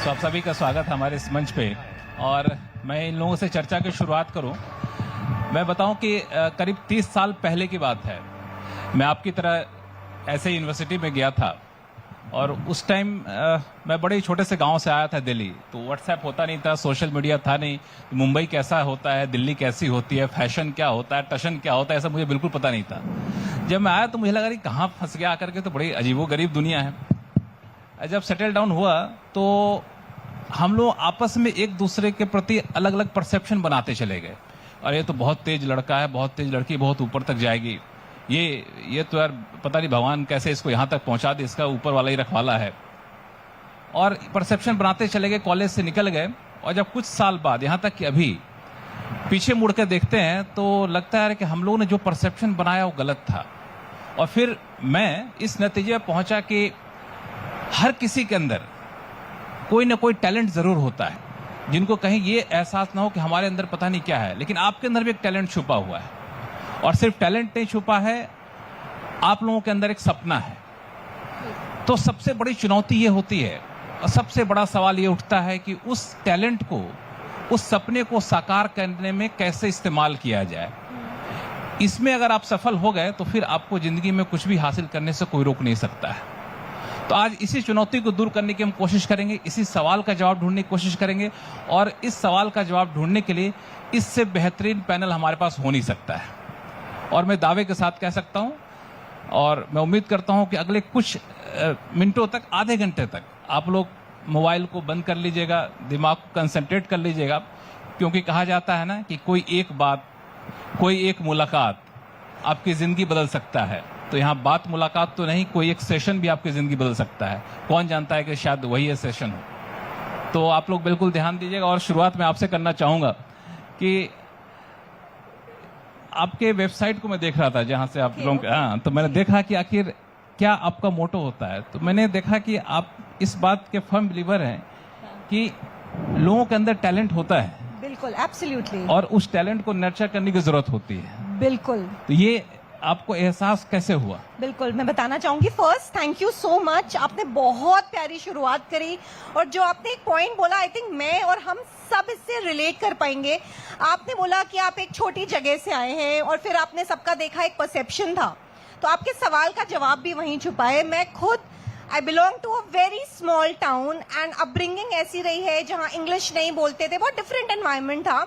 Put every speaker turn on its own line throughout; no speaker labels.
तो आप सभी का स्वागत है हमारे इस मंच पे। और मैं इन लोगों से चर्चा की शुरुआत करूं। मैं बताऊं कि करीब 30 साल पहले की बात है। मैं आपकी तरह ऐसे ही यूनिवर्सिटी में गया था और उस टाइम मैं बड़े ही छोटे से गांव से आया था दिल्ली। तो व्हाट्सएप होता नहीं था, सोशल मीडिया था नहीं, मुंबई कैसा होता है, दिल्ली कैसी होती है, फैशन क्या होता है, टशन क्या होता है, ऐसा मुझे बिल्कुल पता नहीं था। जब मैं आया तो मुझे लगा कि कहाँ फंस गया आकर के, तो बड़ी अजीबोगरीब दुनिया है। जब सेटल डाउन हुआ तो हम लोग आपस में एक दूसरे के प्रति अलग अलग परसेप्शन बनाते चले गए। और ये तो बहुत तेज लड़का है, बहुत तेज लड़की, बहुत ऊपर तक जाएगी, ये तो यार पता नहीं भगवान कैसे इसको यहाँ तक पहुंचा दे, इसका ऊपर वाला ही रखवाला है। और परसेप्शन बनाते चले गए, कॉलेज से निकल गए। और जब कुछ साल बाद, यहाँ तक कि अभी पीछे मुड़ के देखते हैं तो लगता है कि हम लोगों ने जो परसेप्शन बनाया वो गलत था। और फिर मैं इस नतीजे में पहुंचा कि हर किसी के अंदर कोई ना कोई टैलेंट जरूर होता है, जिनको कहीं ये एहसास ना हो कि हमारे अंदर पता नहीं क्या है, लेकिन आपके अंदर भी एक टैलेंट छुपा हुआ है। और सिर्फ टैलेंट नहीं छुपा है, आप लोगों के अंदर एक सपना है। तो सबसे बड़ी चुनौती ये होती है और सबसे बड़ा सवाल ये उठता है कि उस टैलेंट को, उस सपने को साकार करने में कैसे इस्तेमाल किया जाए। इसमें अगर आप सफल हो गए तो फिर आपको जिंदगी में कुछ भी हासिल करने से कोई रोक नहीं सकता है। तो आज इसी चुनौती को दूर करने की हम कोशिश करेंगे, इसी सवाल का जवाब ढूंढने की कोशिश करेंगे। और इस सवाल का जवाब ढूंढने के लिए इससे बेहतरीन पैनल हमारे पास हो नहीं सकता है। और मैं दावे के साथ कह सकता हूं, और मैं उम्मीद करता हूं कि अगले कुछ मिनटों तक, आधे घंटे तक आप लोग मोबाइल को बंद कर लीजिएगा, दिमाग को कंसंट्रेट कर लीजिएगा। क्योंकि कहा जाता है ना कि कोई एक बात, कोई एक मुलाकात आपकी जिंदगी बदल सकता है। तो यहाँ बात मुलाकात तो नहीं, कोई एक सेशन भी आपकी जिंदगी बदल सकता है। कौन जानता है कि शायद वही ये सेशन हो। तो आप लोग बिल्कुल ध्यान दीजिएगा। और शुरुआत में आपसे करना चाहूंगा कि आपके वेबसाइट को मैं देख रहा था, जहां से आप लोग, हाँ, तो मैंने देखा कि आखिर क्या आपका मोटो होता है। तो मैंने देखा कि आप इस बात के फर्म बिलीवर हैं कि लोगों के अंदर टैलेंट होता है।
बिल्कुल, एब्सोल्युटली।
और उस टैलेंट को नर्चर करने की जरूरत होती है।
बिल्कुल।
तो ये आपको एहसास कैसे हुआ?
बिल्कुल, मैं बताना चाहूंगी। First, thank you so much. आपने बहुत प्यारी शुरुआत करी और जो आपने एक पॉइंट बोला, आई थिंक मैं और हम सब इससे रिलेट कर पाएंगे। आपने बोला कि आप एक छोटी जगह से आए हैं और फिर आपने सबका देखा, एक परसेप्शन था। तो आपके सवाल का जवाब भी वहीं छुपा है। मैं खुद, I belong to a very small town and upbringing ऐसी रही है जहां इंग्लिश नहीं बोलते थे, बहुत डिफरेंट एनवायरनमेंट था।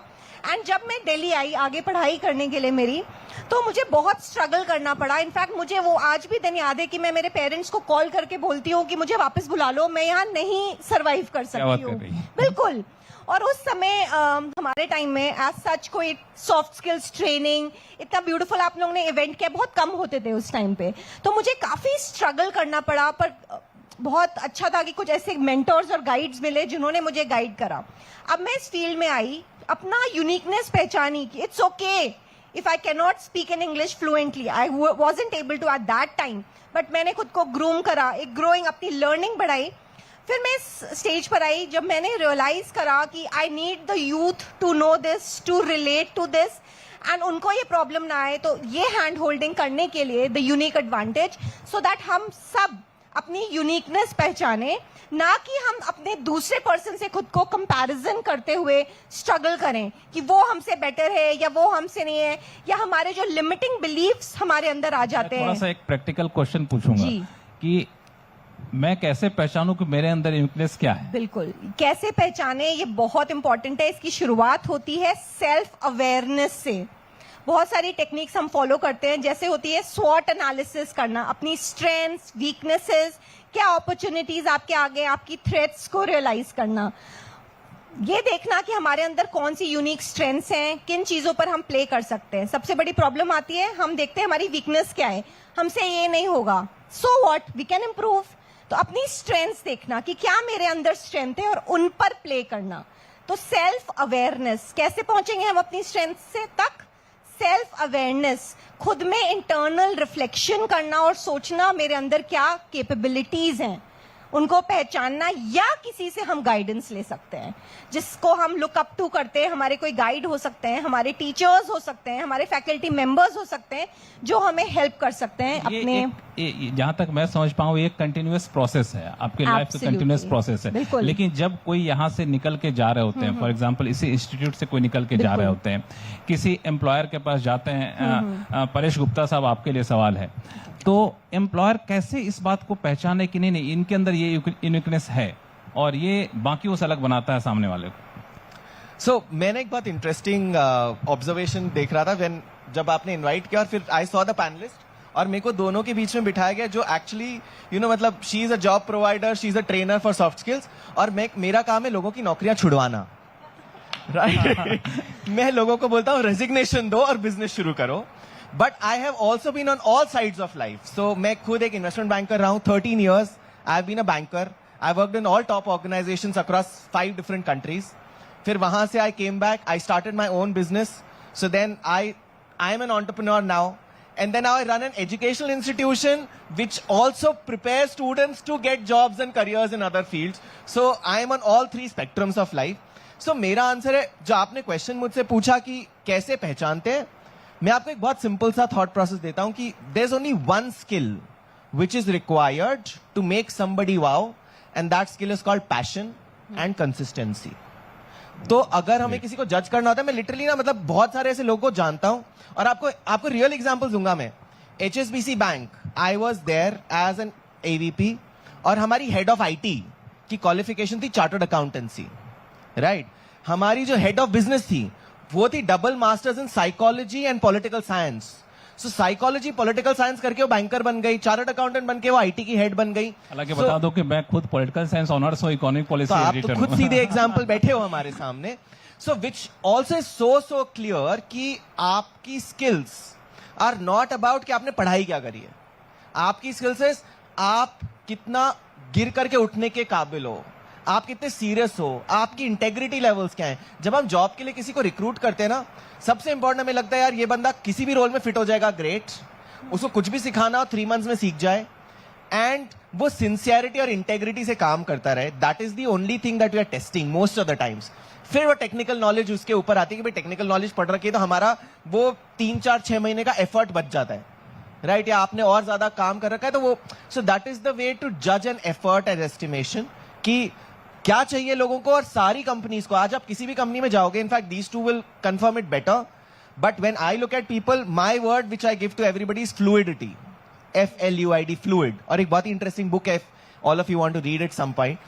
एंड जब मैं दिल्ली आई आगे पढ़ाई करने के लिए मेरी, तो मुझे बहुत स्ट्रगल करना पड़ा। इनफैक्ट मुझे वो आज भी दिन याद है कि मैं मेरे पेरेंट्स को कॉल करके बोलती हूँ कि मुझे वापस बुला लो, मैं यहाँ नहीं सरवाइव कर सकती हूँ। बिल्कुल। और उस समय हमारे टाइम में एज सच कोई सॉफ्ट स्किल्स ट्रेनिंग, इतना ब्यूटीफुल आप लोगों ने इवेंट किया, बहुत कम होते थे उस टाइम पे। तो मुझे काफी स्ट्रगल करना पड़ा, पर बहुत अच्छा था कि कुछ ऐसे मेंटर्स और गाइड्स मिले जिन्होंने मुझे गाइड करा। अब मैं इस फील्ड में आई, अपना यूनिकनेस पहचानी कि it's okay if I can not speak in English fluently. I wasn't able to at that time, but मैंने खुद को ग्रूम करा, एक ग्रोइंग, अपनी लर्निंग बढ़ाई। फिर मैं इस स्टेज पर आई जब मैंने रियलाइज करा कि I need the youth to know this, to relate to this, and उनको ये प्रॉब्लम ना आए। तो ये हैंड होल्डिंग करने के लिए the unique advantage, so that हम सब अपनी यूनिकनेस पहचाने, ना कि हम अपने दूसरे पर्सन से खुद को कंपैरिजन करते हुए स्ट्रगल करें कि वो हमसे बेटर है या वो हमसे नहीं है, या हमारे जो लिमिटिंग बिलीफ्स हमारे अंदर आ जाते हैं।
थोड़ा सा एक प्रैक्टिकल क्वेश्चन पूछूंगा कि मैं कैसे पहचानूं कि मेरे अंदर यूनिकनेस क्या है?
बिल्कुल, कैसे पहचाने, ये बहुत इंपॉर्टेंट है। इसकी शुरुआत होती है सेल्फ अवेयरनेस से। बहुत सारी टेक्निक्स हम फॉलो करते हैं, जैसे होती है स्वॉट एनालिसिस करना, अपनी स्ट्रेंथ्स, वीकनेसेस, क्या अपॉर्चुनिटीज आपके आगे, आपकी थ्रेट्स को रियलाइज करना, ये देखना कि हमारे अंदर कौन सी यूनिक स्ट्रेंथ्स हैं, किन चीजों पर हम प्ले कर सकते हैं। सबसे बड़ी प्रॉब्लम आती है, हम देखते हैं हमारी वीकनेस क्या है, हमसे ये नहीं होगा, so what, we can improve. तो अपनी स्ट्रेंथ्स देखना कि क्या मेरे अंदर स्ट्रेंथ है और उन पर प्ले करना। तो सेल्फ अवेयरनेस, कैसे पहुंचेंगे हम अपनी स्ट्रेंथ से तक? सेल्फ अवेयरनेस, खुद में इंटरनल रिफ्लेक्शन करना और सोचना मेरे अंदर क्या कैपेबिलिटीज हैं, उनको पहचानना, या किसी से हम गाइडेंस ले सकते हैं जिसको हम लुक अप टू करते हैं। हमारे कोई गाइड हो सकते हैं, हमारे टीचर्स हो सकते हैं, हमारे फैकल्टी मेंबर्स हो सकते हैं जो हमें हेल्प कर सकते हैं अपने।
जहां तक मैं समझ पाऊं, एक कंटिन्यूअस प्रोसेस है, आपके लाइफ का कंटिन्यूअस प्रोसेस है। लेकिन जब कोई यहाँ से निकल के जा रहे होते हैं, फॉर एग्जांपल इसी इंस्टीट्यूट से कोई निकल के जा रहे होते हैं, किसी एम्प्लॉयर के पास जाते हैं, परेश गुप्ता साहब आपके लिए सवाल है, तो एम्प्लॉयर कैसे इस बात को पहचाने कि नहीं इनके अंदर ये यूनिकनेस है और ये बाकी उस अलग बनाता है सामने वाले को?
सो मैंने एक बहुत इंटरेस्टिंग ऑब्जर्वेशन देख रहा था जब आपने इनवाइट किया, और फिर आई सॉ द पैनलिस्ट, और मेरे को दोनों के बीच में बिठाया गया जो एक्चुअली मतलब she is a job provider, she is a trainer for soft skills, और मेरा काम है लोगों की नौकरियां छुड़वाना, राइट? मैं लोगों को बोलता हूँ रेजिग्नेशन दो और बिजनेस शुरू करो। But I have also been on all sides of life. So मैं खुद एक इन्वेस्टमेंट बैंकर रहा हूँ 13 years। I have been a banker, I worked in all top organisations across 5 different countries। फिर वहां से I came back, I started my own business. So then I am an entrepreneur now, and then now I run an educational institution which also prepares students to get jobs and careers in other fields. So I am on all 3 spectrums of life. So मेरा answer है, जो आपने question मुझसे पूछा कि कैसे पहचानते हैं, मैं आपको एक बहुत सिंपल सा थॉट प्रोसेस देता हूं कि there's only one skill which is required to make somebody wow, and that skill is called passion and consistency. तो अगर हमें किसी को जज करना होता है, मैं लिटरली ना मतलब बहुत सारे ऐसे लोगों को जानता हूं, और आपको रियल एग्जांपल दूंगा मैं। HSBC bank, I was there as an AVP, और हमारी हेड ऑफ IT की क्वालिफिकेशन थी चार्टर्ड अकाउंटेंसी, राइट? हमारी जो हेड ऑफ बिजनेस थी वो थी double masters in psychology and political science. So psychology political science करके वो बैंकर बन गई, चार्टर्ड अकाउंटेंट बन के वो IT की हेड बन गई।
हालांकि बता दो कि मैं खुद पॉलिटिकल साइंस ऑनर्स हूं, इकोनॉमिक पॉलिसी
तो आप
एडिटर
तो खुद सीधे एग्जांपल बैठे हो हमारे सामने। So which also is so clear कि आपकी स्किल्स आर नॉट अबाउट कि आपने पढ़ाई क्या करी है। आपकी स्किल्स इज आप कितना गिर करके उठने के काबिल हो, आप कितने सीरियस हो, आपकी इंटेग्रिटी लेवल्स क्या है। जब हम जॉब के लिए किसी को रिक्रूट करते हैं ना, सबसे इंपॉर्टेंट हमें लगता है यार ये बंदा किसी भी रोल में फिट हो जाएगा, ग्रेट, उसको कुछ भी सिखाना हो 3 months में सीख जाए, एंड वो सिंसियरिटी और इंटेग्रिटी से काम करता रहे। That is the only thing that we are testing most of the times. फिर वो टेक्निकल नॉलेज उसके ऊपर आती है कि भाई टेक्निकल नॉलेज पढ़ रखी है तो हमारा वो 3-4-6 महीने का एफर्ट बच जाता है, राइट? या आपने और ज्यादा काम कर रखा है तो वो, so that is the way to जज एन एफर्ट एंड एस्टिमेशन कि क्या चाहिए लोगों को। और सारी कंपनीज को, आज आप किसी भी कंपनी में जाओगे, in fact these two will confirm it better, but when I look at people, my word which I give to everybody is fluidity, FLUID, fluid. और एक बहुत ही इंटरेस्टिंग बुक है, all of you want to read it some point.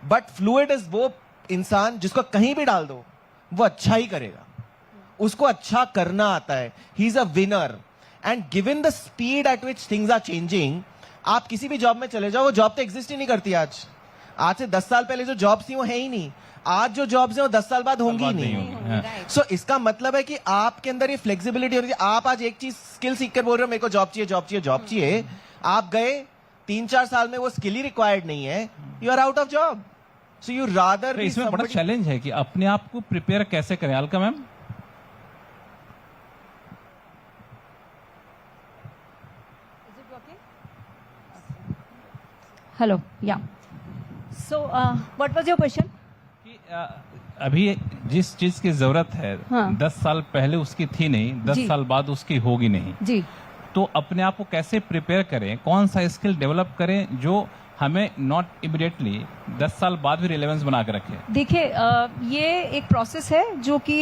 But fluid is वो इंसान जिसको कहीं भी डाल दो वो अच्छा ही करेगा, उसको अच्छा करना आता है, he is a winner. And given the speed at which things are changing, आप किसी भी जॉब में चले जाओ, वो जॉब तो एग्जिस्ट ही नहीं करती आज से 10 साल पहले जो जॉब्स थी वो है ही नहीं। आज जो जॉब्स हैं वो 10 साल बाद होंगी ही नहीं। सो इसका मतलब है कि आपके अंदर ये फ्लेक्सिबिलिटी हो रही है। आप आज एक चीज स्किल सीख कर बोल रहे हो मेरे को जॉब चाहिए, जॉब चाहिए, जॉब चाहिए, आप गए 3-4 साल में वो स्किल ही रिक्वायर्ड नहीं है, you are out of job. So you rather,
इसमें बड़ा चैलेंज है कि अपने आप को प्रिपेयर कैसे करें। Alka ma'am,
Hello. Yeah. So, what was your question?
अभी जिस चीज की जरूरत है,
हाँ.
10 साल पहले उसकी थी नहीं, 10 साल बाद उसकी होगी नहीं,
जी।
तो अपने आप को कैसे प्रिपेयर करें, कौन सा स्किल डेवलप करें जो हमें नॉट इमीडिएटली 10 साल बाद भी रिलेवेंस बना के रखे?
देखिए, ये एक प्रोसेस है जो कि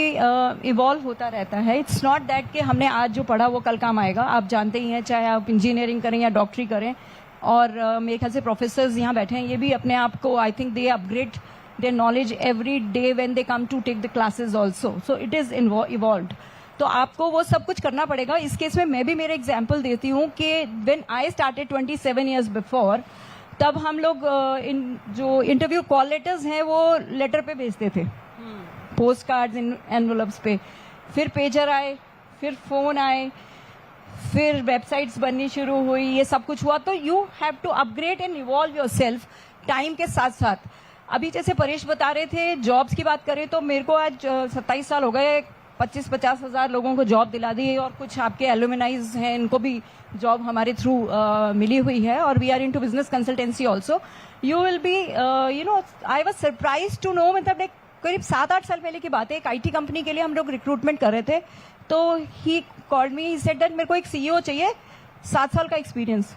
इवॉल्व होता रहता है। इट्स नॉट दैट कि हमने आज जो पढ़ा वो कल काम आएगा। आप जानते ही हैं, चाहे आप इंजीनियरिंग करें या डॉक्टरी करें, और मेरे ख्याल से प्रोफेसर्स यहाँ बैठे हैं, ये भी अपने आप को, I think they upgrade their knowledge every day when they come to take the classes also. So it is evolved. तो आपको वो सब कुछ करना पड़ेगा। इस केस में मैं भी मेरे एग्जाम्पल देती हूँ कि when I started 27 years before, तब हम लोग जो इंटरव्यू कॉल लेटर्स हैं वो लेटर पे भेजते थे, पोस्ट कार्ड्स, एनवलप्स पे। फिर पेजर आए, फिर फोन आए, फिर वेबसाइट्स बननी शुरू हुई, ये सब कुछ हुआ। तो you have to upgrade and evolve yourself time के साथ साथ। अभी जैसे परेश बता रहे थे, जॉब्स की बात करें तो मेरे को आज 27 साल हो गए 25-50 हजार लोगों को जॉब दिला दी है और कुछ आपके एलुमनाइज हैं, इनको भी जॉब हमारे थ्रू मिली हुई है। और we are into business consultancy also. You will be I was surprise to know, मतलब एक करीब 7-8 साल पहले की बात है, एक IT कंपनी के लिए हम लोग रिक्रूटमेंट कर रहे थे, तो he called me, he said that मेरे को एक CEO चाहिए 7 साल का एक्सपीरियंस।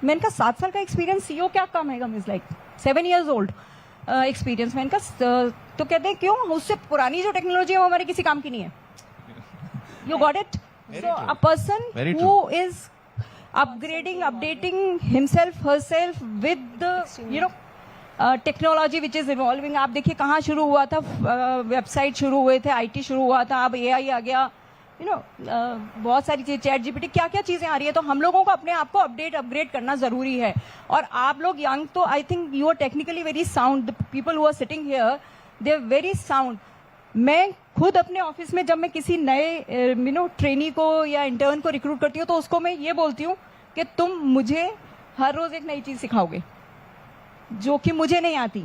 मैंने कहा 7 साल का एक्सपीरियंस, CEO क्या काम आएगा? Means like 7 years old experience. मैंने कहा तो कहते हैं क्यों, उससे पुरानी जो टेक्नोलॉजी है वो हमारे किसी काम की नहीं है। You got it? So a person who is upgrading, updating himself, herself with technology which is evolving. आप देखिए कहाँ शुरू हुआ था, वेबसाइट शुरू हुए थे, IT शुरू हुआ था, अब AI आ गया, बहुत सारी चीजें, चैट GPT, क्या क्या चीजें आ रही है। तो हम लोगों को अपने आप को अपग्रेड करना जरूरी है। और आप लोग यंग, तो I think you are technically very sound, the people who are sitting here they are very sound. मैं खुद अपने ऑफिस में जब मैं किसी नए ट्रेनी को या इंटर्न को रिक्रूट करती हूँ तो उसको मैं ये बोलती हूँ कि तुम मुझे हर रोज एक नई चीज सिखाओगे जो कि मुझे नहीं आती,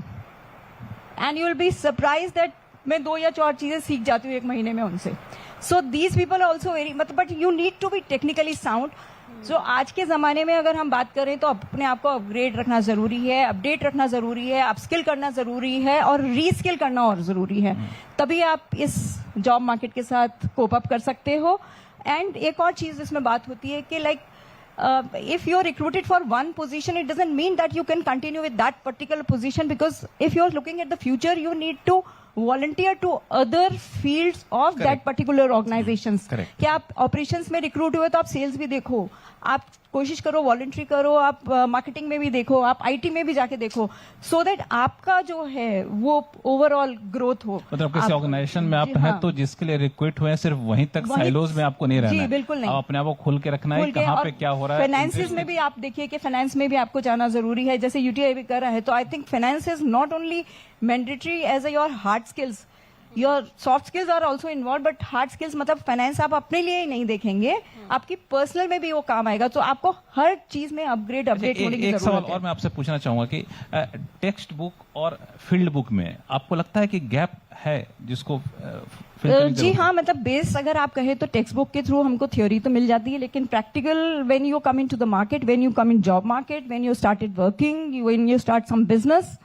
and you will be surprise that मैं 2 या 4 चीजें सीख जाती हूँ 1 महीने में उनसे। So these people also very, मतलब but you need to be technically sound. So आज के जमाने में अगर हम बात करें तो अपने आप को अपग्रेड रखना जरूरी है, अपडेट रखना जरूरी है, अपस्किल करना जरूरी है और रीस्किल करना और जरूरी है। तभी आप इस जॉब मार्केट के साथ कोप अप कर सकते हो। एंड एक और चीज इसमें बात होती है कि like if you're recruited for one position, it doesn't mean that you can continue with that particular position, because if you're looking at the future, you need to volunteer to other fields of that particular organizations.
Correct.
कि आप operations में recruit हुए तो आप sales भी देखो, आप कोशिश करो वॉलंटरी करो, आप मार्केटिंग में भी देखो, आप IT में भी जाके देखो, सो दैट आपका जो है वो ओवरऑल ग्रोथ हो।
मतलब किसी ऑर्गेनाइजेशन में आप
जी,
हैं
हाँ।
तो जिसके लिए रिक्रूट हुए हैं सिर्फ वहीं तक साइलोज में आपको नहीं रहना
जी,
है।
बिल्कुल नहीं।
आप अपने आप को खुल के रखना है,
खुल के,
कहाँ
और
पे क्या हो रहा है।
फाइनेंसेस में भी आप देखिए कि फाइनेंस में भी आपको जाना जरूरी है, जैसे UTI भी कर रहा है। तो I think finance is not only mandatory as your hard skills, your soft skills are also involve, but hard skills मतलब फाइनेंस आप अपने लिए ही नहीं देखेंगे, आपकी पर्सनल में भी वो काम आएगा। तो आपको हर चीज में अपडेट होने की
एक सवाल
जरूरत
और मैं आपसे पूछना चाहूंगा कि टेक्स्ट बुक और फील्ड बुक में आपको लगता है कि गैप है जिसको fill करने की
जी
जरूरत है?
हाँ, मतलब बेस अगर आप कहें तो टेक्स्ट बुक के थ्रू हमको थ्योरी तो मिल जाती है, लेकिन practical when you come into the market, when you come in job market, when you started working, when you start some business,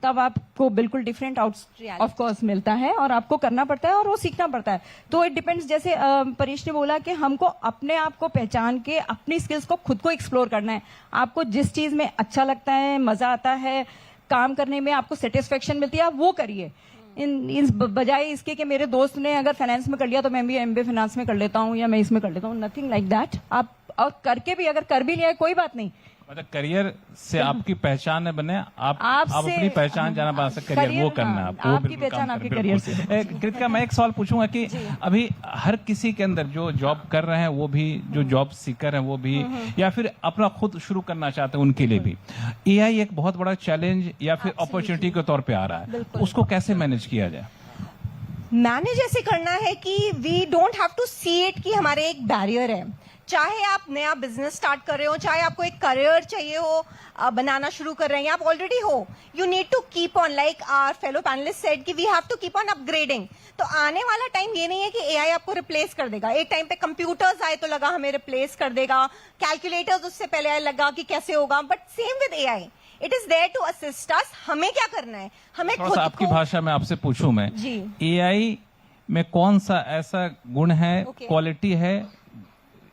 तब आपको बिल्कुल डिफरेंट ऑफ कोर्स मिलता है और आपको करना पड़ता है और वो सीखना पड़ता है। तो इट डिपेंड्स, जैसे परेश ने बोला कि हमको अपने आप को पहचान के अपनी स्किल्स को खुद को एक्सप्लोर करना है। आपको जिस चीज में अच्छा लगता है, मजा आता है, काम करने में आपको सेटिस्फेक्शन मिलती है, आप वो करिए। इन बजाय इसके कि मेरे दोस्त ने अगर फाइनेंस में कर लिया तो मैं भी MBA फाइनेंस में कर लेता हूँ या मैं इसमें कर लेता हूँ, नथिंग लाइक दैट। आप और करके भी अगर कर भी लिया है कोई बात नहीं,
मतलब करियर से आपकी पहचान न बने, आप
आपसे-
अपनी पहचान जाना बना सकते, करियर वो
करियर,
करना है
हाँ,
आपको, वो
आपकी
बिल्कुल
पहचान
काम
आपके
करना,
करियर
बिल्कुल।
से।
कृतिका, मैं एक सवाल पूछूंगा कि अभी हर किसी के अंदर जो जॉब कर रहे हैं वो भी, जो जॉब सीकर हैं वो भी, या फिर अपना खुद शुरू करना चाहते हैं उनके लिए भी AI एक बहुत बड़ा चैलेंज या फिर अपॉर्चुनिटी के तौर पे आ रहा है, तो उसको कैसे मैनेज किया जाए?
मैनेज ऐसे करना है कि we don't have to see it कि हमारे एक बैरियर है। चाहे आप नया बिजनेस स्टार्ट कर रहे हो, चाहे आपको एक करियर चाहिए हो, बनाना शुरू कर रहे हैं, आप ऑलरेडी हो, you need to keep on, like our fellow panellist said कि we have to keep on upgrading. तो आने वाला टाइम ये नहीं है कि AI आपको रिप्लेस कर देगा। एक टाइम पे कंप्यूटर्स आए तो लगा हमें रिप्लेस कर देगा, कैलकुलेटर्स उससे पहले आए लगा कि कैसे होगा, but same with AI, it is there to assist us. हमें क्या करना है, हमें
थोड़ा
खुद
सा आपकी
को
भाषा में आपसे पूछूं मैं,
जी।
AI में कौन सा ऐसा गुण है,
Okay.
क्वालिटी है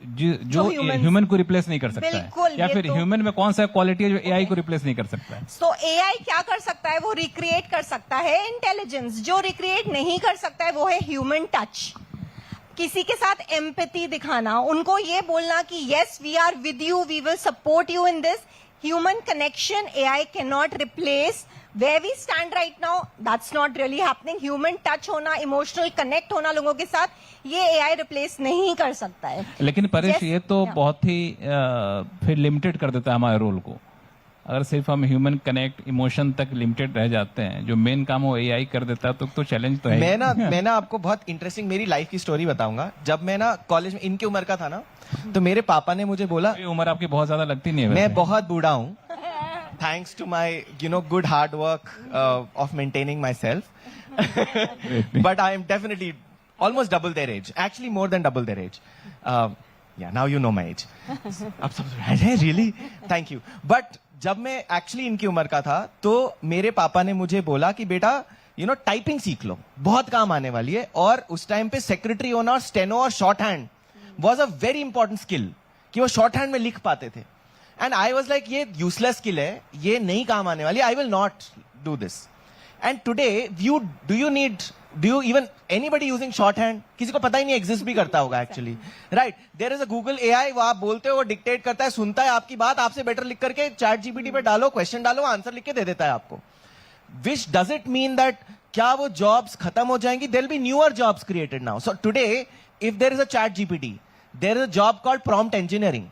जो
जो humans-
ह्यूमन को रिप्लेस नहीं कर सकता
बिल्कुल,
है, या
ये
फिर
तो-
ह्यूमन में कौन सा क्वालिटी है जो AI को रिप्लेस नहीं कर सकता है?
तो AI क्या कर सकता है, वो रिक्रिएट कर सकता है इंटेलिजेंस। जो रिक्रिएट नहीं कर सकता है वो है ह्यूमन टच, किसी के साथ एम्पैथी दिखाना, उनको ये बोलना कि yes we are with you, we will support you in this. Human connection AI cannot replace. Where we stand right now, that's not really happening. Human touch होना, इमोशनल कनेक्ट होना लोगों के साथ, ये AI रिप्लेस नहीं कर सकता है।
लेकिन परेश,
Yes,
ये तो
yeah.
बहुत ही फिर लिमिटेड कर देता है हमारे रोल को। अगर सिर्फ हम ह्यूमन कनेक्ट, इमोशन तक लिमिटेड रह जाते हैं, जो मेन काम वो AI कर देता है, तो चैलेंज तो है ही।
मैं ना आपको बहुत इंटरेस्टिंग मेरी लाइफ की स्टोरी बताऊंगा। जब मैं ना कॉलेज में इनकी उम्र का था ना, तो मेरे पापा ने मुझे बोला,
ये उम्र आपकी बहुत ज्यादा लगती नहीं है
मैं
वैसे।
बहुत बूढ़ा हूँ, thanks to my good hard work of maintaining my self, but I am definitely almost double their age. Actually, more than double their age. Yeah, now you know my age. अब सब really? Thank you. But जब मैं actually इनकी उम्र का था, तो मेरे पापा ने मुझे बोला कि बेटा, you know, टाइपिंग सीख लो, बहुत काम आने वाली है. और उस टाइम पे सेक्रेटरी होना और स्टेनो और short hand was a very important skill, कि वो शॉर्ट हैंड में लिख पाते थे. एंड आई वॉज लाइक, ये यूजलेस स्किल है, ये नहीं काम आने वाली, I will not do this. And today do you even anybody using short hand? किसी को पता ही नहीं एग्जिस्ट भी करता होगा actually, right? There is a Google AI, वो आप बोलते हो, वो डिक्टेट करता है, सुनता है आपकी बात, आपसे बेटर लिख करके चैट जीपीटी पे डालो, क्वेश्चन डालो, आंसर लिख के दे देता है आपको. Which does it mean that क्या वो जॉब्स खत्म हो जाएंगी? There will be newer jobs created now. So today if there is a chat GPT, there is a job called prompt engineering,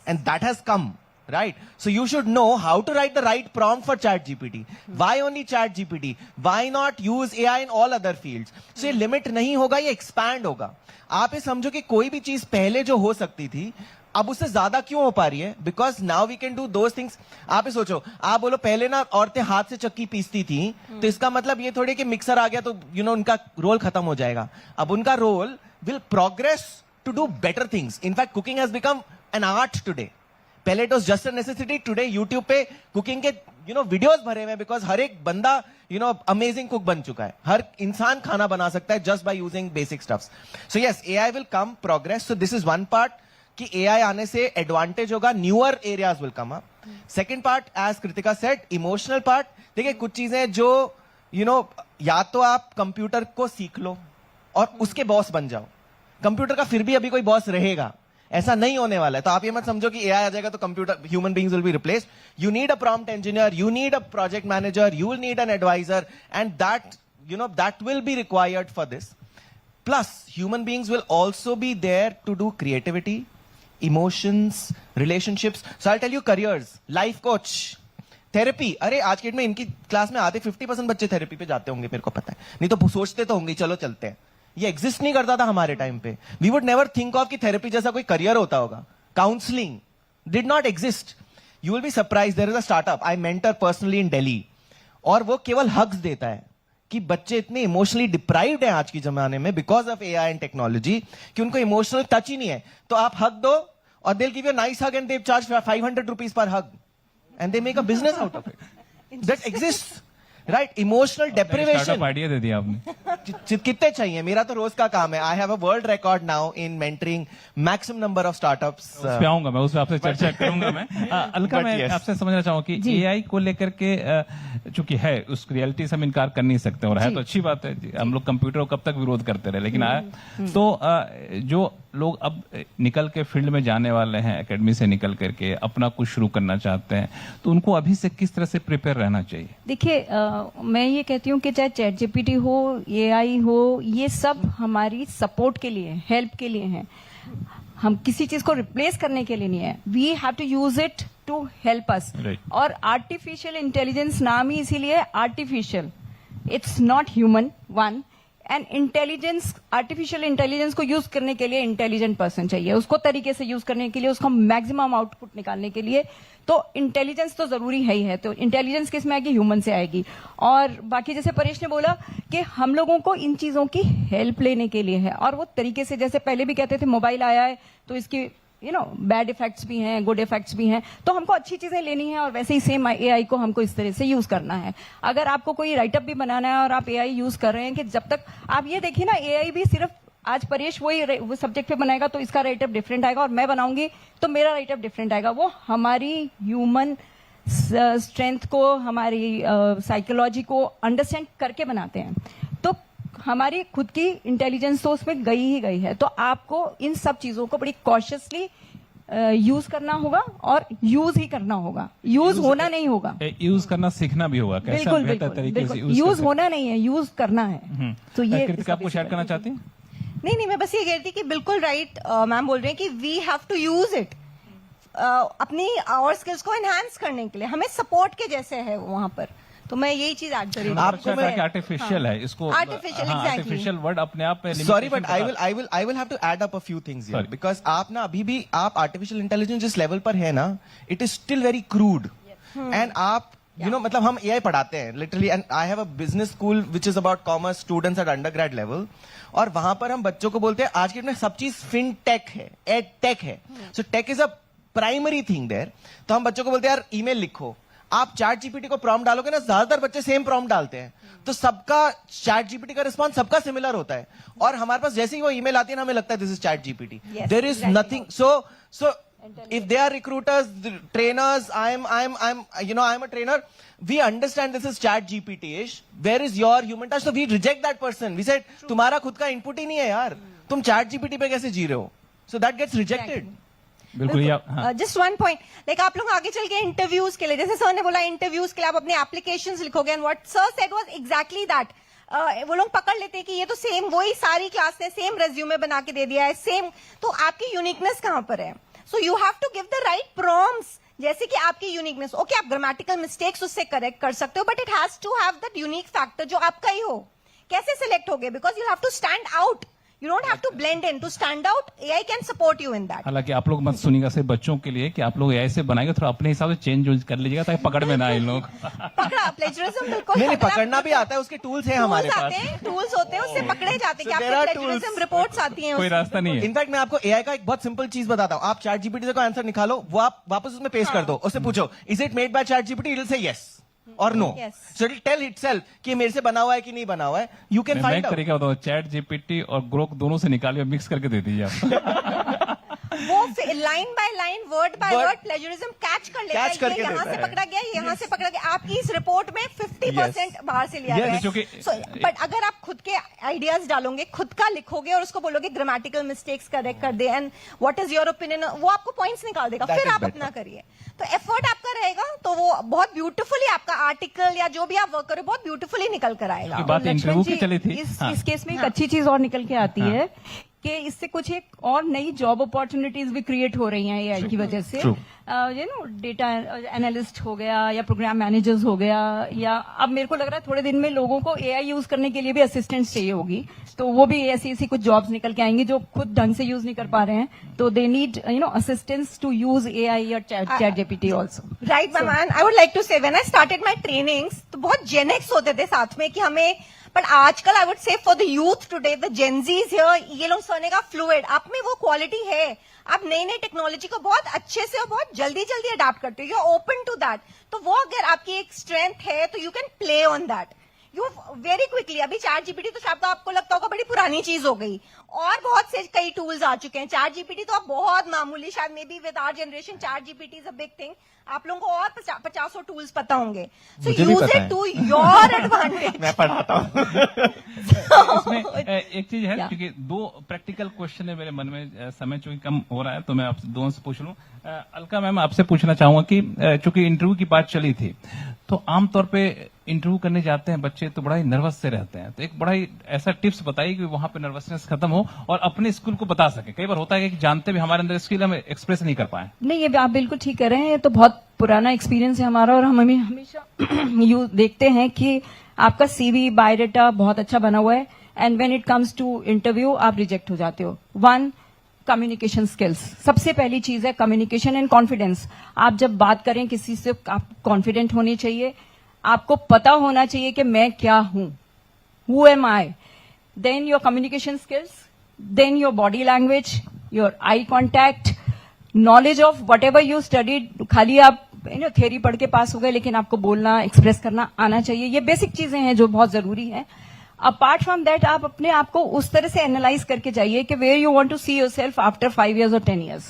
and that has come, right? So you should know how to write the right prompt for chat gpt. Why only chat gpt? Why not use AI in all other fields? So ये limit नहीं होगा, ये expand होगा. आप ये समझो कि कोई भी चीज पहले जो हो सकती थी, अब उससे ज्यादा क्यों हो पा रही है? Because now we can do those things. आप ये सोचो, आप बोलो पहले ना औरतें हाथ से चक्की पीसती थी, तो इसका मतलब ये थोड़ी कि मिक्सर आ गया तो यू नो उनका रोल खत्म हो जाएगा. अब उनका role will progress to do better things. In fact, cooking has become an art today. पहले it was just a necessity. Today YouTube पे cooking के videos भरे हुए हैं, because हर एक बंदा amazing cook बन चुका है. हर इंसान खाना बना सकता है just by using basic stuffs. So yes, AI will come, progress. So this is one part कि AI आने से advantage होगा, newer areas will come up. Second part, as Kritika said, emotional part. देखिए कुछ चीजें जो या तो आप कंप्यूटर को सीख लो और उसके बॉस बन जाओ. कंप्यूटर का फिर भी अभी कोई बॉस रहेगा, ऐसा नहीं होने वाला है. तो आप ये मत समझो कि एआई आ जाएगा तो computer, human beings will be replaced. You need a prompt engineer, you need a project manager, you will need an advisor, and that will be required for this. Plus human beings will also be there to do creativity, emotions, relationships. So I tell you, careers, life coach, therapy. अरे आज के date में इनकी class में आते 50% बच्चे therapy पे जाते होंगे, मेरे को पता है. नहीं तो सोचते तो होंगे चलो चलते हैं. ये एग्जिस्ट नहीं करता था हमारे टाइम पे. We would never think of कि थेरेपी जैसा कोई करियर होता होगा. Counselling did not exist. You will be surprise, there is a startup I mentor personally in Delhi, और वो केवल हग्स देता है कि बच्चे इतने इमोशनली डिप्राइव्ड हैं आज के जमाने में because of AI and technology कि उनको इमोशनल टच ही नहीं है. तो आप हग दो और they will give you a nice hug and they charge 500 rupees per hug and they make a business out of it. That exist, right? Emotional deprivation.
Idea दे दिया आपने.
कितने चाहिए? मेरा तो रोज का काम है. आई have a world record now in mentoring maximum number of startups.
उस पे आऊंगा मैं, उस पे आपसे चर्चा करूंगा मैं. अलका, मैं आपसे समझना चाहूंगा कि एआई को लेकर के चूंकि है, उस रियलिटी से हम इनकार कर नहीं सकते, और है तो अच्छी बात है. हम लोग कंप्यूटर को कब तक विरोध करते रहे, लेकिन आया तो जो लोग अब निकल के फील्ड में जाने वाले हैं, एकेडमी से निकल करके अपना कुछ शुरू करना चाहते हैं, तो उनको अभी से किस तरह से प्रिपेयर रहना चाहिए?
देखिए, मैं ये कहती हूँ कि चाहे चैट जीपीटी हो, एआई हो, ये सब हमारी सपोर्ट के लिए, हेल्प के लिए है. हम किसी चीज को रिप्लेस करने के लिए नहीं है. We have to use it to help us. और आर्टिफिशियल इंटेलिजेंस नाम ही इसीलिए artificial, it's not human one. And intelligence, artificial intelligence को यूज करने के लिए इंटेलिजेंट पर्सन चाहिए, उसको तरीके से यूज करने के लिए, उसका मैक्सिमम आउटपुट निकालने के लिए. तो इंटेलिजेंस तो जरूरी है ही है. तो इंटेलिजेंस किस में आएगी? ह्यूमन से आएगी. और बाकी जैसे परेश ने बोला कि हम लोगों को इन चीजों की हेल्प लेने के लिए है, और वो तरीके से, जैसे पहले भी कहते थे मोबाइल आया है तो इसकी बैड इफेक्ट्स भी हैं, गुड इफेक्ट्स भी हैं, तो हमको अच्छी चीजें लेनी है, और वैसे ही सेम एआई को हमको इस तरह से यूज करना है. अगर आपको कोई राइटअप भी बनाना है और आप एआई यूज कर रहे हैं, कि जब तक आप ये देखिए ना, एआई भी सिर्फ आज परेश वही सब्जेक्ट पे बनाएगा तो इसका राइटअप डिफरेंट आएगा, और मैं बनाऊंगी तो मेरा राइटअप डिफरेंट आएगा. वो हमारी ह्यूमन स्ट्रेंथ को, हमारी साइकोलॉजी को अंडरस्टैंड करके बनाते हैं. तो हमारी खुद की इंटेलिजेंस तो उसमें गई ही गई है. तो आपको इन सब चीजों को बड़ी कॉशियसली यूज करना होगा, और यूज ही करना होगा. यूज होना नहीं होगा,
यूज करना सीखना भी होगा. कैसे
बिल्कुल
बेहतर
बिल्कुल,
तरीके से
बिल्कुल. यूज होना नहीं है, यूज करना है. तो ये
कृतिका, आप कुछ ऐड करना चाहती हैं?
नहीं, मैं बस ये कह रही थी कि बिल्कुल राइट मैम बोल रहे हैं कि we have to use it अपनी और स्किल्स को एनहांस करने के लिए. हमें सपोर्ट के जैसे है वहां पर. तो मैं यही चीज ऐड कर रही हूँ.
आपको आर्टिफिशियल है, इसको
आर्टिफिशियल,
आर्टिफिशियल वर्ड अपने आप में.
Sorry, but I will have to add up a few things here, because आप ना अभी भी आप आर्टिफिशियल इंटेलिजेंस जिस लेवल पर है ना, it is still very crude. And आप यू नो मतलब हम एआई पढ़ाते हैं literally, and I have a business school which is about commerce students at undergrad level, और वहां पर हम बच्चों को बोलते हैं आज के डेट में सब चीज फिनटेक है, एड टेक है, so tech is a primary thing there. तो हम बच्चों को बोलते हैं यार ईमेल लिखो, आप चैट जीपीटी को प्रॉम्प्ट डालोगे ना, ज्यादातर बच्चे सेम प्रॉम्प्ट डालते हैं, तो सबका चैट जीपीटी का रिस्पॉन्स सबका सिमिलर होता है, और हमारे पास जैसे ही वो ईमेल आती है ना, हमें लगता है this is chat GPT,
Yes,
there is
exactly.
Nothing. सो if they are recruiters, trainers, I'm a trainer, we understand this is chat GPT-ish, where is your human touch? So we reject that person, we said तुम्हारा खुद का input ही नहीं है यार, तुम chat GPT पे कैसे जी रहे हो? So that gets rejected.
बिल्कुल ये हाँ।
जस्ट वन पॉइंट, लाइक आप लोग आगे चल के इंटरव्यूज के लिए, जैसे सर ने बोला इंटरव्यूज के लिए आप अपने एप्लीकेशंस लिखोगे, and what sir said was exactly that. वो लोग पकड़ लेते हैं कि ये तो सेम वही सारी क्लास ने सेम रेज्यूमे बना के दे दिया है, सेम, तो आपकी यूनिकनेस कहां पर है? So you have to give the right prompts, जैसे कि आपकी यूनिकनेस, ओके आप ग्रामेटिकल मिस्टेक्स उससे करेक्ट कर सकते हो, but it has to have that unique factor जो आपका ही हो। कैसे सिलेक्ट होगे? Because you have to stand out, you don't have to blend in to stand out. AI can support you in that.
हालांकि आप लोग मत सुनिएगा सिर्फ बच्चों के लिए कि आप लोग ऐसे बनाएंगे, थोड़ा अपने हिसाब से चेंज कर लीजिएगा ताकि पकड़ में ना आए इन लोग।
पकड़ा प्लेजरिज्म बिल्कुल
नहीं पकड़ना भी आता है, उसके टूल्स हैं हमारे
टूल्स
पास।
आते हैं, टूल्स होते हैं, उससे पकड़े जाते हैं कि
So there
आपके
are
प्लेजरिज्म
tools.
रिपोर्ट्स आती हैं
कोई रास्ता नहीं है।
इनफैक्ट मैं आपको एआई का एक बहुत सिंपल चीज बताता हूं, आप चैट जीपीटी से कोई आंसर निकालो, वो आप वापस उसमें पेस्ट कर दो, उससे पूछो is it made by ChatGPT, it will say yes और no,
Yes.
So it will tell itself कि मेरे से बना हुआ है कि नहीं बना हुआ है, यू कैन
मैं
फाइंड
एक
आउट।
तरीका बताऊं, चैट जीपीटी और ग्रोक दोनों से निकालिए, मिक्स करके दे दीजिए आप।
वो line by line, word by
Word-
word plagiarism catch कर लेता है।
Catch करके
ये यहाँ
देता
से
है।
पकड़ा गया, यहाँ से पकड़ा गया, आपकी इस रिपोर्ट में 50% बाहर से लिया
Yes,
गया है।
क्योंकि-
So, बट अगर आप खुद के आइडियाज डालोगे, खुद का लिखोगे और उसको बोलोगे ग्रामेटिकल मिस्टेक्स करेक्ट कर दे, and what is your opinion, वो आपको पॉइंट्स निकाल देगा,
That
फिर
is
आप
better.
अपना करिए। तो एफर्ट आपका रहेगा, तो वो बहुत ब्यूटीफुली आपका आर्टिकल या जो भी आप वर्क करो बहुत ब्यूटीफुली निकल कर आएगा।
ये बात
लक्ष्मण
इंटरव्यू की
जी,
चली थी।
इस
हाँ।
इस केस में एक अच्छी चीज और निकल के आती है कि इससे कुछ एक और नई जॉब अपॉर्चुनिटीज भी क्रिएट हो रही हैं एआई की वजह से।
True.
You know data analyst हो गया या प्रोग्राम मैनेजर्स हो गया, या अब मेरे को लग रहा है थोड़े दिन में लोगों को एआई यूज करने के लिए भी असिस्टेंट चाहिए होगी, तो वो भी ऐसी ऐसी कुछ जॉब्स निकल के आएंगी जो खुद ढंग से यूज नहीं कर पा रहे हैं, तो they need assistance to use AI और ChatGPT also.
Right ma'am, I would like to say when I started my trainings तो बहुत जेनेक्स होते थे साथ में कि हमें, बट आजकल आई वुड से for the youth today, the Gen Zs here, ये लोग सोने का फ्लूइड, आप में वो क्वालिटी है, आप नई नई टेक्नोलॉजी को बहुत अच्छे से और बहुत जल्दी जल्दी अडाप्ट करते हो, you are open to that, तो वो अगर आपकी एक स्ट्रेंथ है तो you can play on that you very quickly. अभी चैट जीपीटी तो शायद आपको लगता होगा बड़ी पुरानी चीज हो गई, और बहुत से कई टूल्स आ चुके हैं। चैट जीपीटी तो अब बहुत मामूली, शायद maybe with our generation chat GPT is a big thing, आप लोगों को और 50 टूल्स पता होंगे, सो
मुझे भी
यूज
पता
इट
है।
To your advantage.
मैं पढ़ाता हूँ।
इसमें एक चीज है,
Yeah.
क्योंकि दो प्रैक्टिकल क्वेश्चन है मेरे मन में, समय चूंकि कम हो रहा है तो मैं आप दोनों से पूछ लूं। अलका मैम, आपसे पूछना चाहूंगा कि चूंकि इंटरव्यू की बात चली थी, तो आमतौर पे इंटरव्यू करने जाते हैं बच्चे तो बड़ा ही नर्वस से रहते हैं, तो एक बड़ा ही ऐसा टिप्स बताइए कि वहां पे नर्वसनेस खत्म हो और अपने स्किल को बता सके। कई बार होता है कि जानते भी हमारे अंदर स्किल हम एक्सप्रेस नहीं कर पाए।
नहीं, ये आप बिल्कुल ठीक कह रहे हैं, ये तो बहुत पुराना एक्सपीरियंस है हमारा, और हम हमेशा यू देखते हैं कि आपका सीवी बायोडाटा बहुत अच्छा बना हुआ है, and when it comes to interview आप रिजेक्ट हो जाते हो। वन, कम्युनिकेशन स्किल्स, सबसे पहली चीज है कम्युनिकेशन एंड कॉन्फिडेंस। आप जब बात करें किसी से, आप कॉन्फिडेंट होने चाहिए, आपको पता होना चाहिए कि मैं क्या हूं, who am I, then your communication skills, then your body language, your eye contact, knowledge of whatever you studied. खाली आप थ्योरी पढ़ के पास हो गए, लेकिन आपको बोलना, एक्सप्रेस करना आना चाहिए। ये बेसिक चीजें हैं जो बहुत जरूरी है। अपार्ट फ्रॉम दैट, आप अपने आप को उस तरह से एनालाइज करके जाइए कि where you want to see yourself after 5 years और 10 years।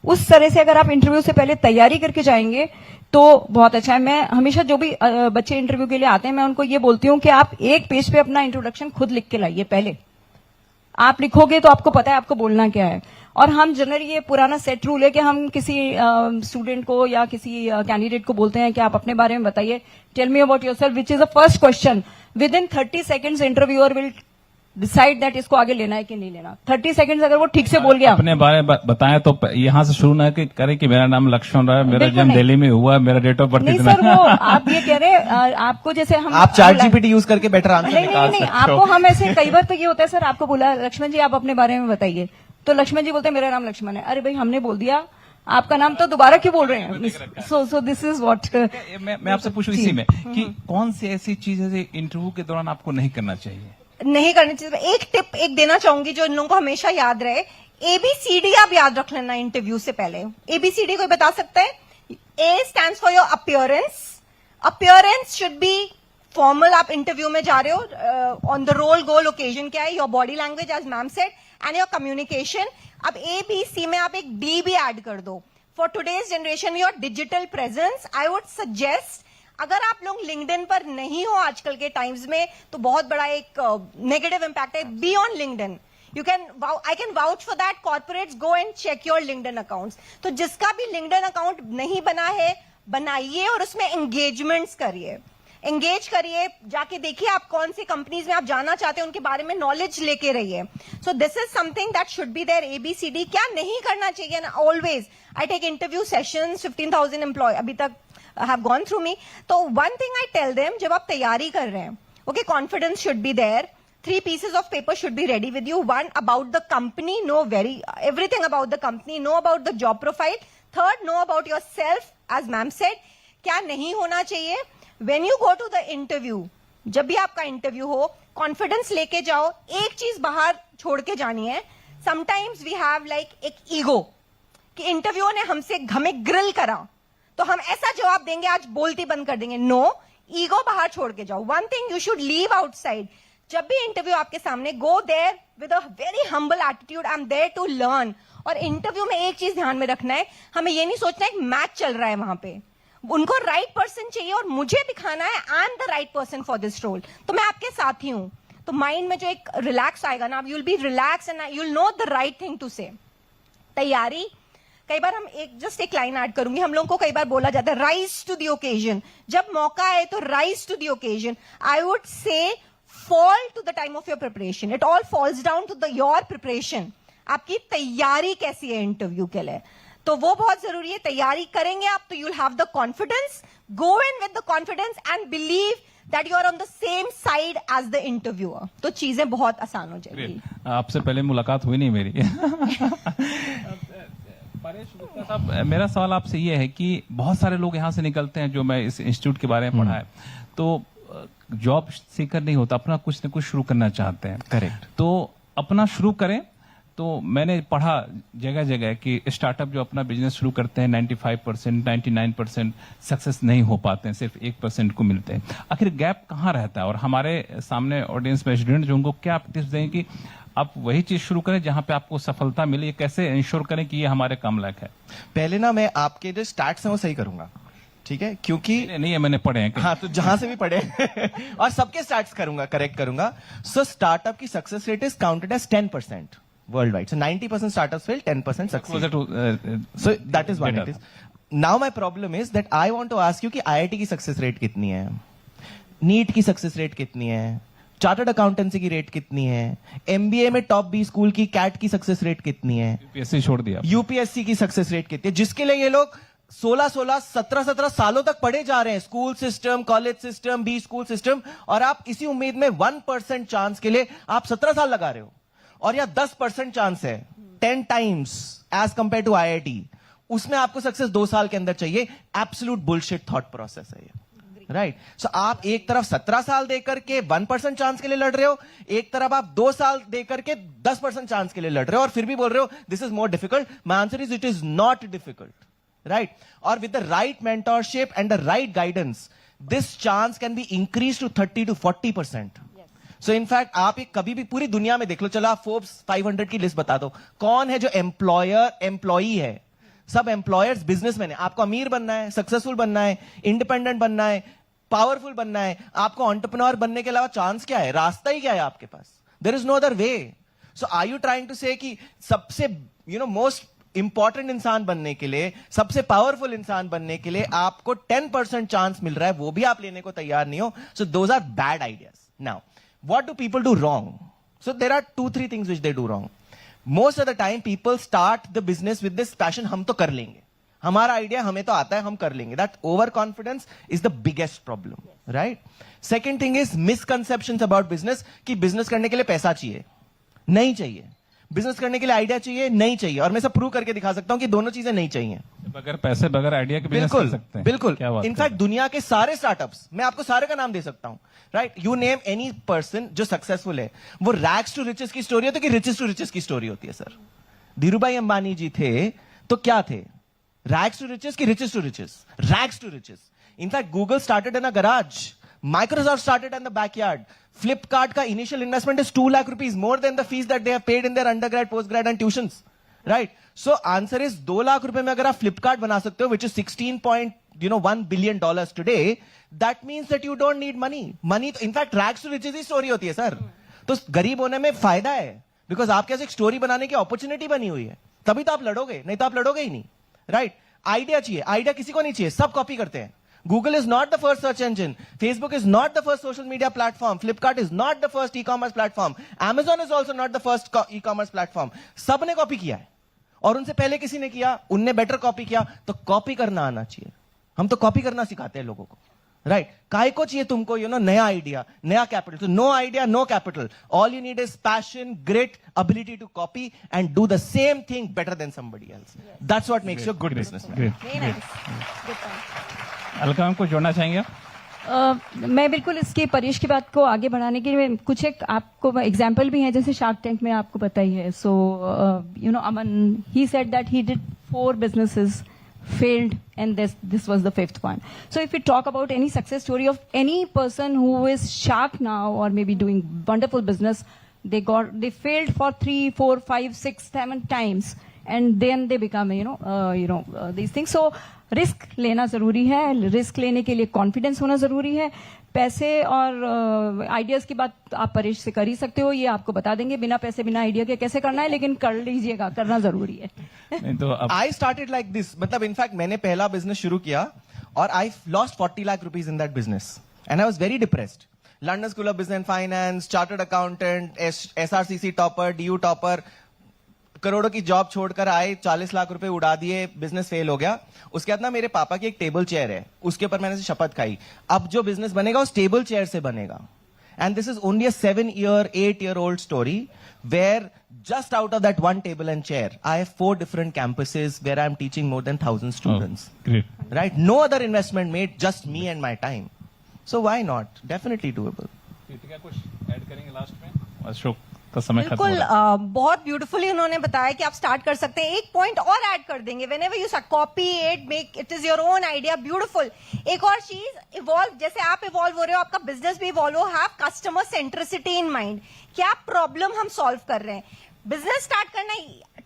उस तरह से अगर आप इंटरव्यू से पहले तैयारी करके जाएंगे तो बहुत अच्छा है। मैं हमेशा जो भी बच्चे इंटरव्यू के लिए आते हैं, मैं उनको ये बोलती हूँ कि आप एक पेज पे अपना इंट्रोडक्शन खुद लिख के लाइए। पहले आप लिखोगे तो आपको पता है आपको बोलना क्या है। और हम जनरली, ये पुराना सेट रूल है कि हम किसी स्टूडेंट को या किसी कैंडिडेट को बोलते हैं कि आप अपने बारे में बताइए, tell me about yourself, which is the first question. Within 30 seconds interviewer will decide that इसको आगे लेना है कि नहीं लेना। 30 seconds अगर वो ठीक से बोल गया,
अपने बारे में बताएं तो यहाँ से शुरू ना करें कि मेरा नाम लक्ष्मण है, मेरा
बिल्कुल
जन्म
नहीं।
दिल्ली में हुआ, मेरा डेट ऑफ बर्थ
नहीं
इतना
सर, वो आप ये कह रहे हैं, आपको जैसे हम
आप चैट जीपीटी यूज करके बेटर आंसर
नहीं
निकाल
नहीं नहीं,
सकते हो।
आपको हम ऐसे कई बार तो ये होता है सर, आपको बोला लक्ष्मण जी आप अपने बारे में बताइए, तो लक्ष्मण जी बोलते हैं मेरा नाम लक्ष्मण है। अरे भाई, हमने बोल दिया आपका नाम तो दोबारा क्यों बोल रहे हैं? सो दिस इज व्हाट
मैं आपसे पूछूं इसी में कि कौन सी ऐसी चीज है जो इंटरव्यू के दौरान आपको नहीं करना चाहिए?
नहीं करनी चाहिए। एक टिप एक देना चाहूंगी जो इन लोगों को हमेशा याद रहे, ABCD आप याद रख लेना इंटरव्यू से पहले। ABCD कोई बता सकता है? A stands for your appearance. Appearance should be formal. आप इंटरव्यू में जा रहे हो, on the role goal occasion क्या है, your body language as ma'am said, and your communication. अब ABC में आप एक D भी ऐड कर दो। For today's generation your digital presence, I would suggest, अगर आप लोग लिंक्डइन पर नहीं हो आजकल के टाइम्स में तो बहुत बड़ा एक नेगेटिव इंपैक्ट है। Be on LinkedIn, you can, I can vouch for that. Corporates go and check your LinkedIn accounts. तो जिसका भी लिंक्डइन अकाउंट नहीं बना है, बनाइए और उसमें एंगेजमेंट्स करिए, एंगेज करिए, जाके देखिए आप कौन सी कंपनीज में आप जाना चाहते हैं, उनके बारे में नॉलेज लेके रहिए। So this is something that should be there. ABCD क्या नहीं करना चाहिए ना, always I take interview sessions, 15,000 employ अभी तक have gone through me. So one thing I tell them, जब आप तैयारी कर रहे हैं, okay, confidence should be there. 3 pieces of paper should be ready with you. 1, about the company, know everything about the company, know about the job profile. 3rd, know about yourself, as ma'am said. क्या नहीं होना चाहिए? When you go to the interview, जब भी आपका interview हो, confidence लेके जाओ। एक चीज बाहर छोड़ के जानी है, समटाइम्स वी हैव लाइक एक ईगो कि इंटरव्यू ने हमें ग्रिल करा तो हम ऐसा जवाब देंगे, आज बोलती बंद कर देंगे। नो, ईगो बाहर छोड़ के जाओ। One thing you should leave outside. जब भी इंटरव्यू आपके सामने, go there with a very humble attitude, I am there to learn. और इंटरव्यू में एक चीज ध्यान में रखना है, हमें ये नहीं सोचना है मैच चल रहा है वहां पे, उनको राइट पर्सन चाहिए और मुझे दिखाना है I am the right person for this role, तो मैं आपके साथ ही हूं। तो माइंड में जो एक रिलैक्स आएगा ना, you will be relax and you will know the right thing to say. तैयारी, कई बार हम एक लाइन ऐड करूंगी, हम लोगों को कई बार बोला जाता है राइज टू द ओकेजन। जब मौका आए तो rise to the occasion. I would say fall to the time of your preparation. It all falls down to the your preparation. आपकी तैयारी कैसी है इंटरव्यू के लिए, तो वो बहुत जरूरी है। तैयारी करेंगे आप तो you'll have the confidence. Go in with the confidence and believe that you are on the same side as the interviewer, तो चीजें बहुत आसान हो जाएगी।
आपसे पहले मुलाकात हुई नहीं मेरी। परेश गुप्ता साहब, मेरा सवाल आपसे ये है कि बहुत सारे लोग यहाँ से निकलते हैं, जो मैं इस इंस्टीट्यूट के बारे में पढ़ा है, तो जॉब सीकर नहीं होता, अपना कुछ न कुछ शुरू करना चाहते हैं।
करेक्ट।
तो अपना शुरू करें, तो मैंने पढ़ा जगह जगह कि स्टार्टअप जो अपना बिजनेस शुरू करते हैं 95%, 99% सक्सेस नहीं हो पाते हैं, सिर्फ 1% को मिलते हैं। आखिर गैप कहाँ रहता है? और हमारे सामने ऑडियंस में स्टूडेंट जो उनको क्या टिप्स दें कि आप वही चीज शुरू करें जहां पे आपको सफलता मिले, कैसे इंश्योर करें कि ये हमारे काम लायक है?
पहले ना मैं आपके जो स्टार्ट्स हैं वो सही करूंगा, ठीक है, क्योंकि
नहीं है, मैंने पढ़े हैं।
हाँ, तो जहां से भी पढ़े और सबके स्टार्ट्स करूंगा, करेक्ट करूंगा। सो स्टार्टअप की success rate is counted as 10% worldwide. So 90% startups fail, 10% success. So that is one it is. Now my problem is that I want to ask you कि IIT की success rate कितनी है, NEET की success rate कितनी है, chartered accountancy की rate कितनी है, MBA में टॉप 20 स्कूल की कैट की सक्सेस रेट कितनी है,
यूपीएससी छोड़ दिया,
यूपीएससी की सक्सेस रेट कितनी है, जिसके लिए ये लोग 16-16, 17-17 सालों तक पढ़े जा रहे हैं, school system, college system, B school system, और आप इसी उम्मीद में 1% चांस के लिए आप 17 साल लगा रहे हो, और यहां 10% चांस है, 10 times as compare to IIT, उसमें आपको सक्सेस 2 साल के अंदर चाहिए। एब्सोल्यूट बुलशिट थॉट प्रोसेस है ये, राइट। सो आप एक तरफ 17 साल देकर के 1% चांस के लिए लड़ रहे हो, एक तरफ आप 2 साल देकर के 10% चांस के लिए लड़ रहे हो, और फिर भी बोल रहे हो this is more difficult. My answer is it is not difficult, right. और with the right mentorship and the right guidance, this chance can be increase to 30 to 40%। So in fact आप एक कभी भी पूरी दुनिया में देख लो, चलो आप फोर्ब्स 500 की लिस्ट बता दो, कौन है जो एम्प्लॉई है? सब एम्प्लॉयर्स बिजनेसमैन है। आपको अमीर बनना है, सक्सेसफुल बनना है, इंडिपेंडेंट बनना है, पावरफुल बनना है, आपको एंटरप्रेन्योर बनने के अलावा चांस क्या है? रास्ता ही क्या है आपके पास? There is no other way. So are you trying to say कि सबसे मोस्ट इंपॉर्टेंट इंसान बनने के लिए, सबसे पावरफुल इंसान बनने के लिए आपको 10% चांस मिल रहा है, वो भी आप लेने को तैयार नहीं हो? So those are bad ideas. Now what do people do wrong? So there are 2-3 things which they do wrong. Most of the time people start the business with this passion, हम तो कर लेंगे, हमारा आइडिया हमें तो आता है, हम कर लेंगे। That over confidence is the biggest problem, right. Second thing is misconceptions about business, कि बिजनेस करने के लिए पैसा चाहिए। नहीं चाहिए। बिजनेस करने के लिए आइडिया चाहिए, नहीं चाहिए, और मैं सब प्रूव करके दिखा सकता हूं कि दोनों चीजें नहीं चाहिए।
बगैर पैसे बगैर आइडिया के बिजनेस कर
बिल्कुल
सकते हैं।
बिल्कुल।
क्या बात
इनफैक्ट दुनिया के सारे स्टार्टअप्स, मैं आपको सारे का नाम दे सकता हूं, right? You name any person जो सक्सेसफुल है, वो रैग्स टू रिचेस की स्टोरी होती है कि रिचेस टू रिचेस की स्टोरी होती है? सर, धीरूभाई अंबानी जी थे तो क्या थे? रैग्स टू रिचेस की riches to riches? Rags to riches. In fact Google started in a garage, Microsoft started in the backyard. Flipkart का initial investment is 2 lakh rupees, more than the fees that they have paid in their undergrad, postgrad and tuitions. Right? So answer is 2 lakh रुपए में अगर आप Flipkart बना सकते हो, which is 16.1 billion dollars today, that means that you don't need money. Money, in fact, rags to riches की story होती है सर। तो गरीब होने में फायदा है, because आपके पास एक स्टोरी बनाने की अपॉर्चुनिटी बनी हुई है, तभी तो आप लड़ोगे, नहीं तो आप लड़ोगे ही नहीं। राइट? आइडिया चाहिए, आइडिया किसी को नहीं चाहिए, सब कॉपी करते हैं। Google is not the first search engine. Facebook is not the first social media platform. Flipkart is not the first e-commerce platform. Amazon is also not the first e-commerce platform. सबने copy किया है, और उनसे पहले किसी ने किया, उनने बेटर कॉपी किया। तो कॉपी करना आना चाहिए। हम तो कॉपी करना सिखाते हैं लोगों को, राइट? काय को चाहिए तुमको, नया आइडिया, नया कैपिटल? तो no idea, no capital. All you need is passion, grit, ability to copy and do the same thing better than somebody else. That's what makes you a good businessman.
Great.
Very nice. Good point.
Alka ma'am, कुछ जोड़ना चाहेंगे आप?
मैं बिल्कुल इसकी परेश की बात को आगे बढ़ाने के लिए कुछ एक आपको एग्जाम्पल भी है, जैसे शार्क टैंक में आपको पता ही है। So Aman, he said that he did 4 businesses, failed, and this was the 5th one. So if we talk about any success story of any person who is shark now or maybe doing wonderful business, they failed for 3, 4, 5, 6, 7 times, and then they become these things. So risk लेना जरूरी है, risk लेने के लिए confidence होना जरूरी है। पैसे और आइडियाज की बात आप परेश से कर ही सकते हो, ये आपको बता देंगे बिना पैसे बिना आइडिया के कैसे करना है, लेकिन कर लीजिएगा, करना जरूरी है।
नहीं तो
आई स्टार्टेड लाइक दिस, मतलब इनफैक्ट मैंने पहला बिजनेस शुरू किया और I lost 40 lakh rupees in that business and I was very depressed. London school of business and finance, chartered accountant, SRCC topper, DU topper, करोड़ों की जॉब छोड़कर आए, 40 लाख रुपए उड़ा दिए, बिजनेस फेल हो गया। उसके बाद ना मेरे पापा की एक टेबल चेयर है, उसके ऊपर मैंने शपथ खाई, अब जो बिजनेस बनेगा उस टेबल चेयर से बनेगा। And this is only a 7-year, 8-year-old story where just out of that one table and chair, I have 4 different campuses where I am teaching more than 1,000 students.
Great.
Right? No other investment made, just me and my time. So why not? Definitely doable.
Kritika, कुछ add करेंगे last में? अशोक का समय खत्म हो
बिल्कुल,
रहा है।
बहुत ब्यूटीफुली उन्होंने बताया कि आप स्टार्ट कर सकते हैं। एक पॉइंट और ऐड कर देंगे, whenever you copy it, make it is your own idea, beautiful. एक और चीज, इवॉल्व, जैसे आप इवॉल्व हो रहे हो, आपका बिजनेस भी इवॉल्व हो, have customer centricity in mind. क्या प्रॉब्लम हम सॉल्व कर रहे हैं? बिजनेस स्टार्ट करना,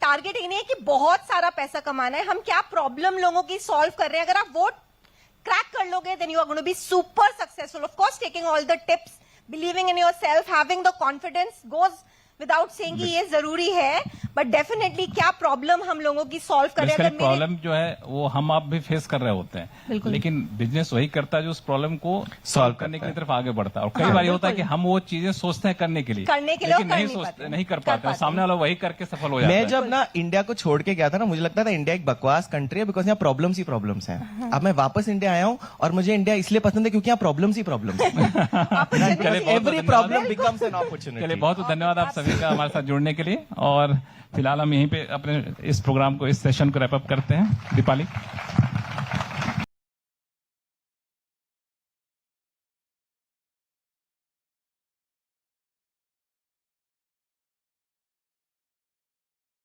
टारगेट ये नहीं है कि बहुत सारा पैसा कमाना है, हम क्या प्रॉब्लम लोगों की सॉल्व कर रहे हैं। अगर आप वो क्रैक कर लोगे, then you are going to be super successful. Of course, taking all the tips, believing in yourself, having the confidence goes without saying कि ये जरूरी है, बट डेफिनेटली क्या प्रॉब्लम हम लोगों की सॉल्व कर रहे हैं। अगर
प्रॉब्लम जो है वो हम आप भी फेस कर रहे होते हैं, लेकिन बिजनेस वही करता है जो उस प्रॉब्लम को सॉल्व करने की तरफ आगे बढ़ता है। और कई बार होता है कि हम वो चीजें सोचते हैं करने के लिए लेकिन नहीं कर पाते, और सामने वाला वही करके सफल हो जाता है।
मैं जब ना इंडिया को छोड़ के गया था ना, मुझे लगता था इंडिया एक बकवास कंट्री है, बिकॉज यहाँ प्रॉब्लम्स ही प्रॉब्लम्स हैं। अब मैं वापस इंडिया आया हूँ और मुझे इंडिया इसलिए पसंद है क्योंकि यहाँ प्रॉब्लम्स ही प्रॉब्लम्स हैं। Every problem becomes an opportunity.
चलिए, बहुत बहुत धन्यवाद आप सभी का हमारे साथ जुड़ने के लिए। और फिलहाल हम यहीं पे अपने इस प्रोग्राम को, इस सेशन को रैप अप करते हैं। दीपाली।